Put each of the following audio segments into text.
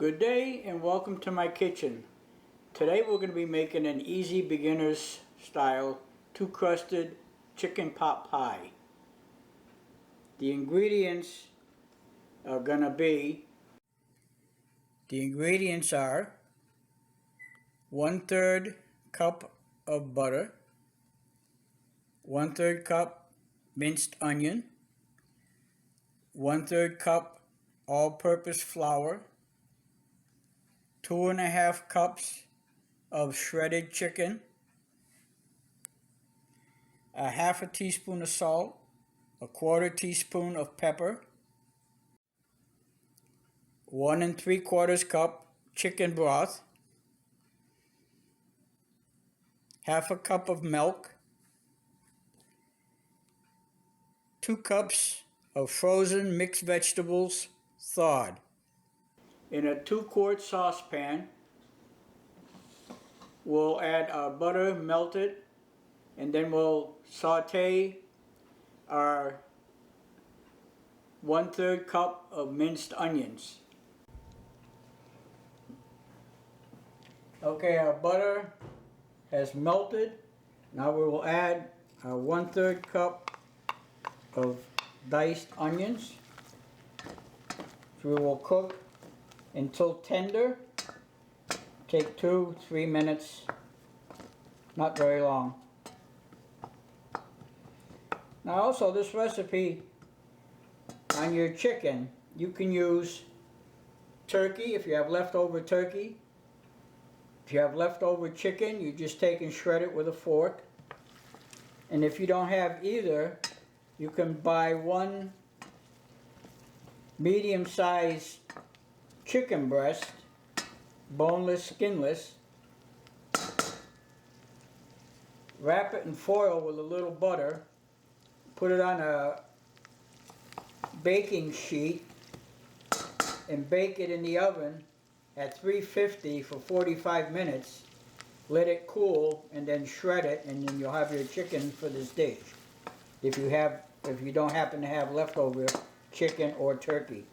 Good day and welcome to my kitchen. Today we're going to be making an easy beginner's style two-crusted chicken pot pie. The ingredients are 1/3 cup of butter, 1/3 cup minced onion, 1/3 cup all-purpose flour, 2½ cups of shredded chicken, a ½ teaspoon of salt, a 1/4 teaspoon of pepper, 1 3/4 cup chicken broth, ½ cup of milk, 2 cups of frozen mixed vegetables thawed. In a 2-quart saucepan, we'll add our butter melted, and then we'll saute our 1/3 cup of minced onions. Okay, our butter has melted. Now we will add our 1/3 cup of diced onions. So we will cook until tender. Take 2-3 minutes, not very long. Now also, this recipe on your chicken, you can use turkey if you have leftover turkey. If you have leftover chicken, you just take and shred it with a fork. And if you don't have either, you can buy 1 medium-sized chicken breast, boneless, skinless. Wrap it in foil with a little butter. Put it on a baking sheet and bake it in the oven at 350 for 45 minutes. Let it cool and then shred it, and then you'll have your chicken for this dish. If you don't happen to have leftover chicken or turkey.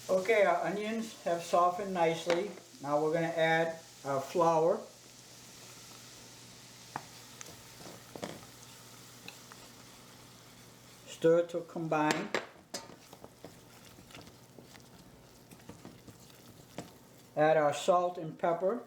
Okay, our onions have softened nicely. Now we're going to add our flour. Stir to combine. Add our salt and pepper.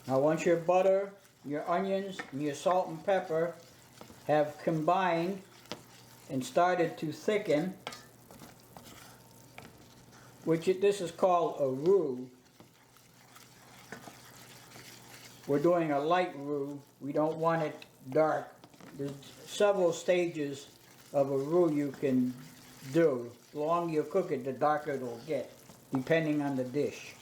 Now once your butter, your onions, and your salt and pepper have combined and started to thicken, this is called a roux. We're doing a light roux. We don't want it dark. There's several stages of a roux you can do. The longer you cook it, the darker it will get, depending on the dish.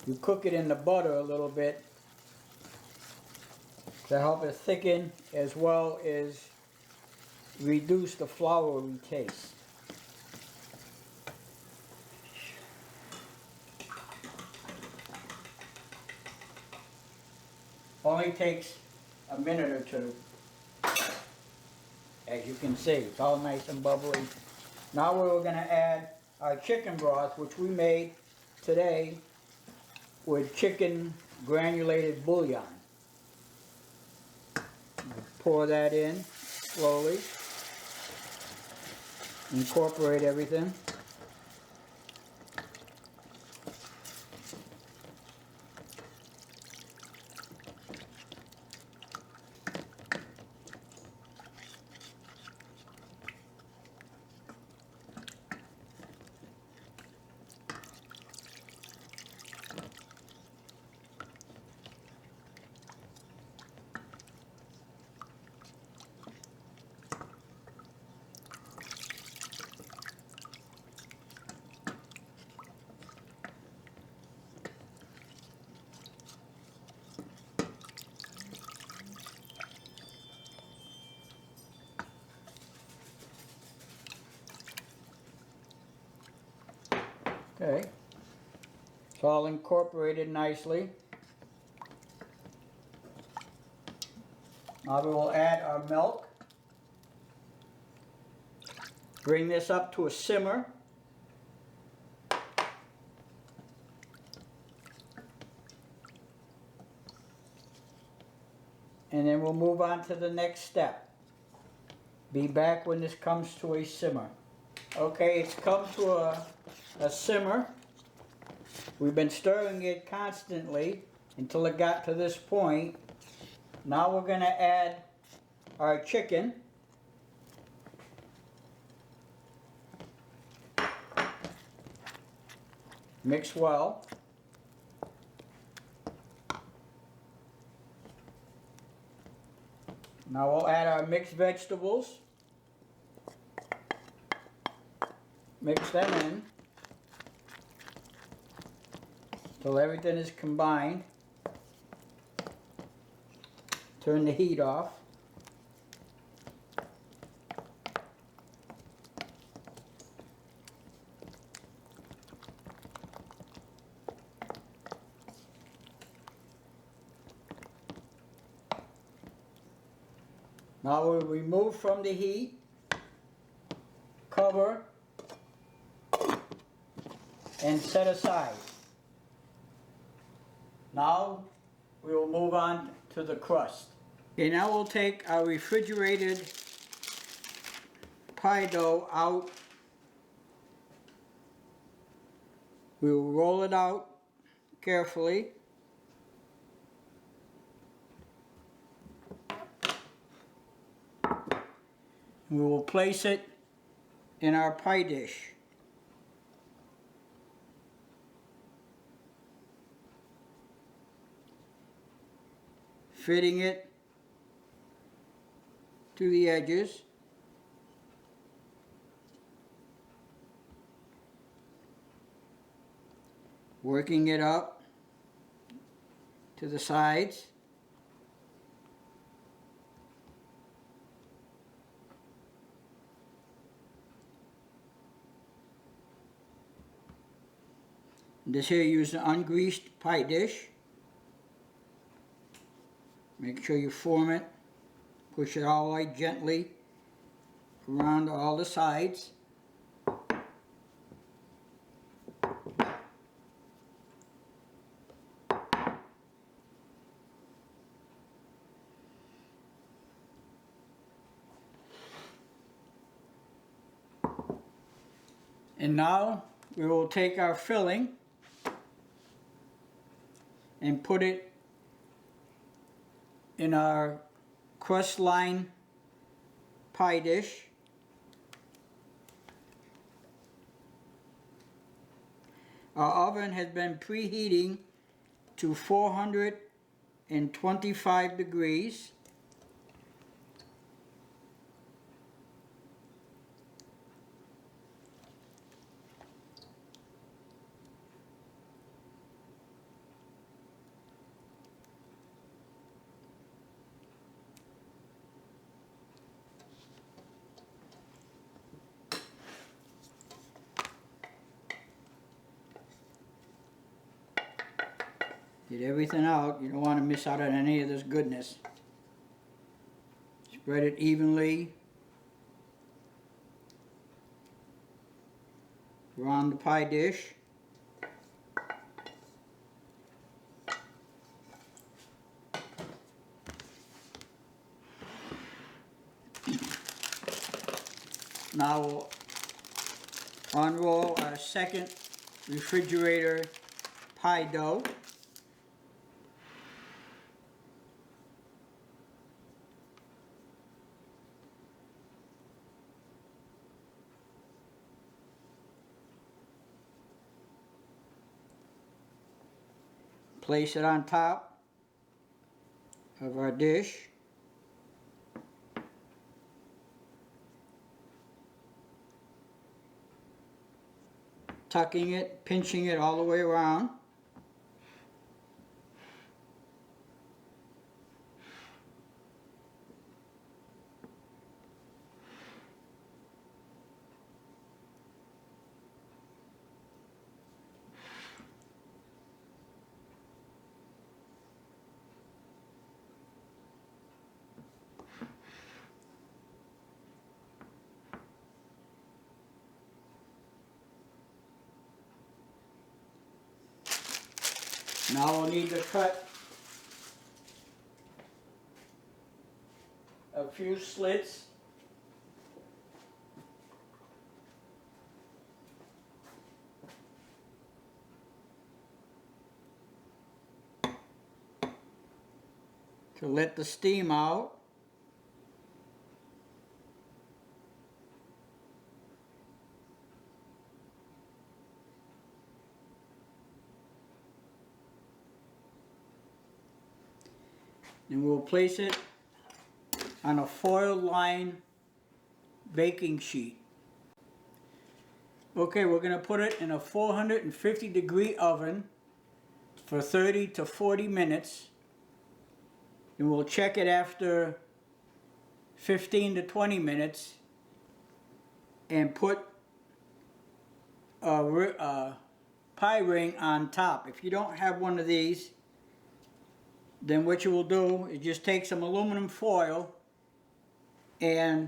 You cook it in the butter a little bit to help it thicken, as well as reduce the floury taste. Only takes a minute or two. As you can see, it's all nice and bubbly. Now we're going to add our chicken broth, which we made today with chicken granulated bouillon. Pour that in slowly. Incorporate everything. Okay, it's all incorporated nicely. Now we will add our milk. Bring this up to a simmer. And then we'll move on to the next step. Be back when this comes to a simmer. Okay, it's come to a simmer. We've been stirring it constantly until it got to this point. Now we're going to add our chicken. Mix well. Now we'll add our mixed vegetables. Mix them in till everything is combined. Turn the heat off. Now we'll remove from the heat, cover, and set aside. Now we will move on to the crust. Okay, now we'll take our refrigerated pie dough out. We will roll it out carefully. We will place it in our pie dish. Fitting it to the edges. Working it up to the sides. This here, use an ungreased pie dish. Make sure you form it. Push it all the way gently around all the sides. And now we will take our filling and put it in our crust-lined pie dish. Our oven has been preheating to 425 degrees. Get everything out. You don't want to miss out on any of this goodness. Spread it evenly around the pie dish. Now we'll unroll our second refrigerator pie dough. Place it on top of our dish. Tucking it, pinching it all the way around. Now we'll need to cut a few slits. To let the steam out. And we'll place it on a foil-lined baking sheet. Okay, we're going to put it in a 450-degree oven for 30 to 40 minutes. And we'll check it after 15 to 20 minutes and put a pie ring on top. If you don't have one of these, then what you will do is just take some aluminum foil and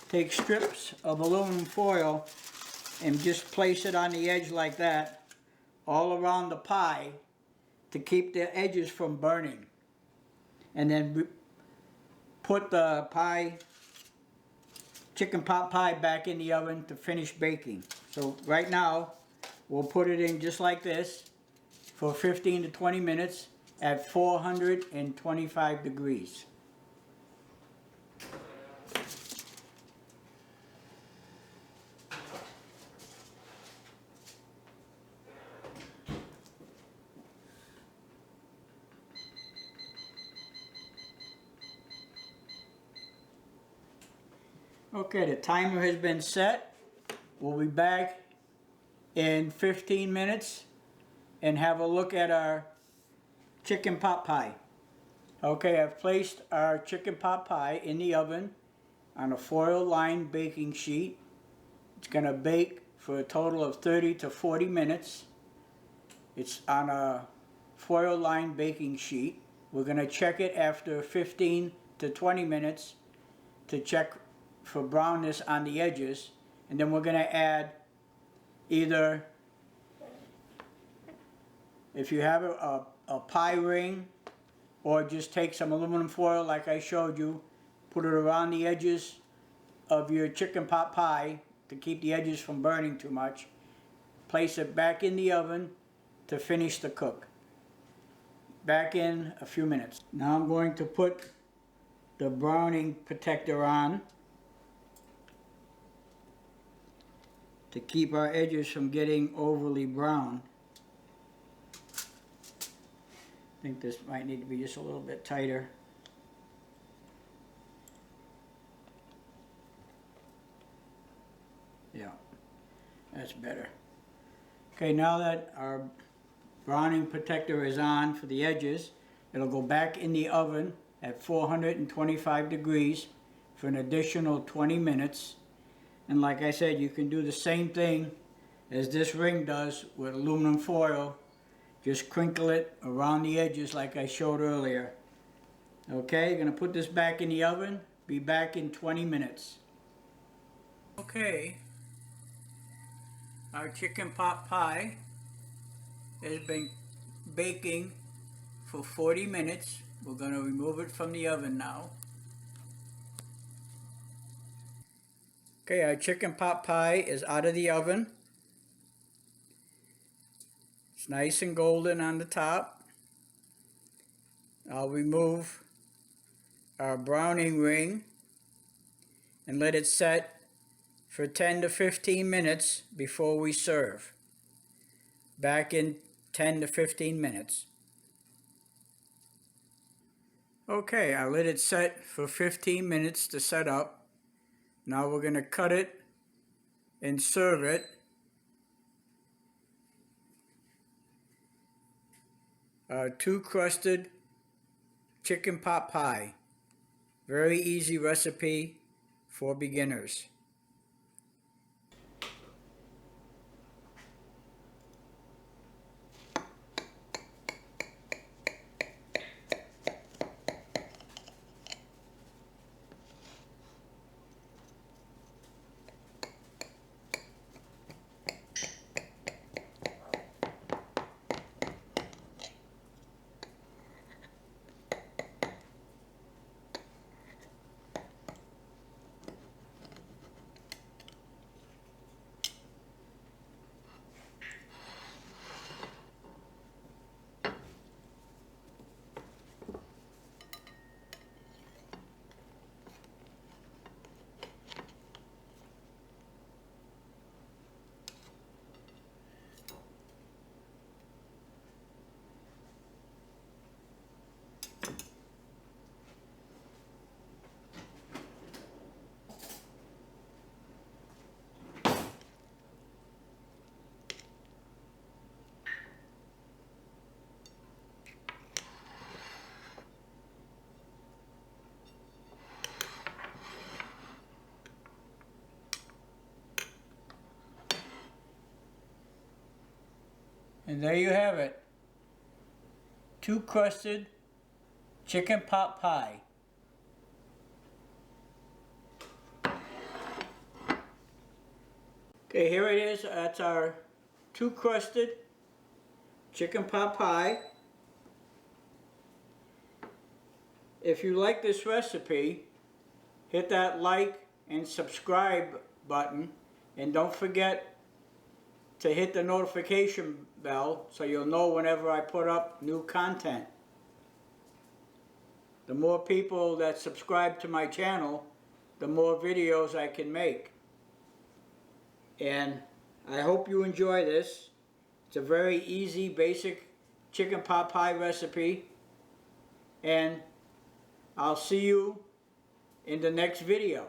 take strips of aluminum foil and just place it on the edge like that all around the pie to keep the edges from burning. And then put the chicken pot pie back in the oven to finish baking. So right now we'll put it in just like this for 15 to 20 minutes at 425 degrees. Okay, the timer has been set. We'll be back in 15 minutes and have a look at our chicken pot pie. Okay, I've placed our chicken pot pie in the oven on a foil-lined baking sheet. It's going to bake for a total of 30 to 40 minutes. It's on a foil-lined baking sheet. We're going to check it after 15 to 20 minutes to check for brownness on the edges, and then we're going to add either, if you have a pie ring, or just take some aluminum foil like I showed you, put it around the edges of your chicken pot pie to keep the edges from burning too much. Place it back in the oven to finish the cook. Back in a few minutes. Now I'm going to put the browning protector on to keep our edges from getting overly brown. I think this might need to be just a little bit tighter. Yeah, that's better. Okay, now that our browning protector is on for the edges, it'll go back in the oven at 425 degrees for an additional 20 minutes. And like I said, you can do the same thing as this ring does with aluminum foil. Just crinkle it around the edges like I showed earlier. Okay, you're going to put this back in the oven. Be back in 20 minutes. Okay, our chicken pot pie has been baking for 40 minutes. We're going to remove it from the oven now. Okay, our chicken pot pie is out of the oven. It's nice and golden on the top. I'll remove our browning ring and let it set for 10 to 15 minutes before we serve. Back in 10 to 15 minutes. Okay, I let it set for 15 minutes to set up. Now we're going to cut it and serve it. Our two-crusted chicken pot pie. Very easy recipe for beginners. And there you have it. Two-crusted chicken pot pie. Okay, here it is. That's our two-crusted chicken pot pie. If you like this recipe, hit that like and subscribe button, and don't forget to hit the notification bell so you'll know whenever I put up new content. The more people that subscribe to my channel, the more videos I can make. And I hope you enjoy this. It's a very easy, basic chicken pot pie recipe. And I'll see you in the next video.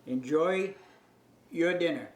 Enjoy your dinner.